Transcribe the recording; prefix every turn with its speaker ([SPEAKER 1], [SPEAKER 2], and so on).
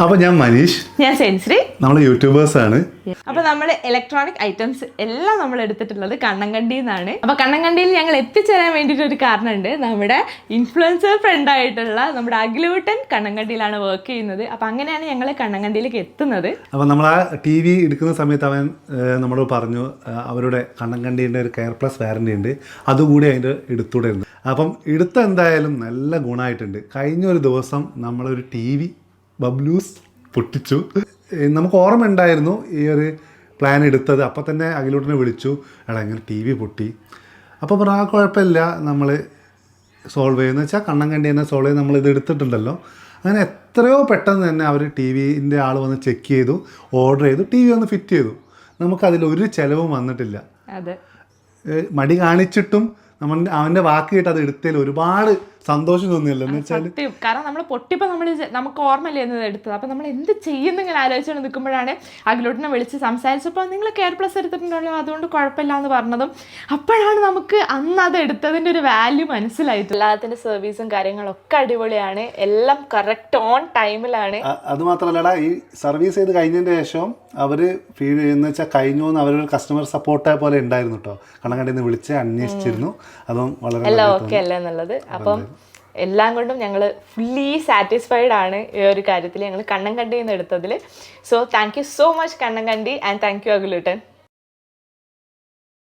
[SPEAKER 1] അപ്പോൾ ഞാൻ മനീഷ്,
[SPEAKER 2] ഞാൻ സെൻശ്രീ,
[SPEAKER 1] നമ്മൾ യൂട്യൂബേഴ്സ് ആണ്.
[SPEAKER 2] അപ്പോൾ നമ്മൾ ഇലക്ട്രോണിക് ഐറ്റംസ് എല്ലാം നമ്മൾ എടുത്തിട്ടുള്ളത് കണ്ണങ്കണ്ടിയിൽ നിന്നാണ്. അപ്പോൾ കണ്ണങ്കണ്ടിയിൽ ഞങ്ങൾ എത്തിച്ചേരാൻ വേണ്ടിയിട്ട് ഒരു കാരണമുണ്ട്. നമ്മുടെ ഇൻഫ്ലുവൻസർ ഫ്രണ്ടായിട്ടുള്ള നമ്മുടെ അഖിലൂട്ടൻ കണ്ണങ്കണ്ടിയിലാണ് വർക്ക് ചെയ്യുന്നത്. അപ്പോൾ അങ്ങനെയാണ് ഞങ്ങൾ കണ്ണങ്കണ്ടിയിലേക്ക് എത്തുന്നത്.
[SPEAKER 1] അപ്പോൾ നമ്മൾ ആ ടി വി എടുക്കുന്ന സമയത്ത് അവൻ നമ്മളോട് പറഞ്ഞു അവരുടെ കണ്ണങ്കണ്ടീൻ്റെ ഒരു കെയർ പ്ലസ് വാറൻറ്റി ഉണ്ട്, അതുകൂടി അതിൻ്റെ എടുത്തൂടെ ഉണ്ട്. അപ്പം എടുത്ത എന്തായാലും നല്ല ഗുണമായിട്ടുണ്ട്. കഴിഞ്ഞൊരു ദിവസം നമ്മളൊരു ടി വി ബബ്ലൂസ് പൊട്ടിച്ചു. നമുക്ക് ഓർമ്മ ഉണ്ടായിരുന്നു ഈ ഒരു പ്ലാൻ എടുത്തത്. അപ്പോൾ തന്നെ അഖിലൂട്ടിനെ വിളിച്ചു, എടാ ഇങ്ങനെ ടി വി പൊട്ടി. അപ്പോൾ പറ ആ കുഴപ്പമില്ല, നമ്മൾ സോൾവ് ചെയ്യുമെന്ന് വെച്ചാൽ കണ്ണങ്കണ്ടി തന്നെ സോൾവ് ചെയ്ത് നമ്മളിത് എടുത്തിട്ടുണ്ടല്ലോ. അങ്ങനെ എത്രയോ പെട്ടെന്ന് തന്നെ അവർ ടി വിൻ്റെ ആൾ വന്ന് ചെക്ക് ചെയ്തു, ഓർഡർ ചെയ്തു, ടി വി വന്ന് ഫിറ്റ് ചെയ്തു. നമുക്കതിലൊരു ചിലവും വന്നിട്ടില്ല.
[SPEAKER 2] അതെ,
[SPEAKER 1] മടി കാണിച്ചിട്ടും നമ്മൾ അവൻ്റെ വാക്ക് കേട്ട് അത് എടുത്തതിൽ ഒരുപാട് സന്തോഷം തോന്നിയല്ലോ. എന്ന് വെച്ചാൽ
[SPEAKER 2] കാരണം നമ്മൾ പൊട്ടിപ്പോൾ നമുക്ക് ഓർമ്മയില്ലേ എന്നത് എടുത്തത്. അപ്പം നമ്മൾ എന്ത് ചെയ്യുന്നിങ്ങനെ ആലോചിച്ചുകൊണ്ട് നിൽക്കുമ്പോഴാണ് അഖിലൂട്ടിനെ വിളിച്ച് സംസാരിച്ചപ്പോൾ നിങ്ങൾ കെയർ പ്ലസ് എടുത്തിട്ടുണ്ടല്ലോ, അതുകൊണ്ട് കുഴപ്പമില്ല എന്ന് പറഞ്ഞതും അപ്പോഴാണ് നമുക്ക് അന്ന് അത് എടുത്തതിൻ്റെ ഒരു വാല്യൂ മനസ്സിലായിട്ട്. എല്ലാത്തിൻ്റെ സർവീസും കാര്യങ്ങളൊക്കെ അടിപൊളിയാണ്, എല്ലാം കറക്റ്റ് ഓൺ ടൈമിലാണ്.
[SPEAKER 1] അത് മാത്രമല്ലടാ, ഈ സർവീസ് ചെയ്ത് കഴിഞ്ഞതിൻ്റെ ശേഷം അവർ ഫീൽ എന്ന് വെച്ചാൽ കഴിഞ്ഞു എന്ന് അവരൊരു കസ്റ്റമർ സപ്പോർട്ട് പോലെ ഉണ്ടായിരുന്നു കേട്ടോ. കണ്ണങ്കണ്ടിയിൽ നിന്ന് വിളിച്ച് അന്വേഷിച്ചിരുന്നു, അതും വളരെ
[SPEAKER 2] എല്ലാം ഓക്കെ അല്ലേ എന്നുള്ളത്. അപ്പം എല്ലാം കൊണ്ടും ഞങ്ങൾ ഫുള്ളി സാറ്റിസ്ഫൈഡ് ആണ് ഈ ഒരു കാര്യത്തിൽ, ഞങ്ങൾ കണ്ണങ്കണ്ടിയിൽ നിന്ന് എടുത്തതിൽ. So thank you so much Kannankandi, and thank you അഖിലൂട്ടൻ.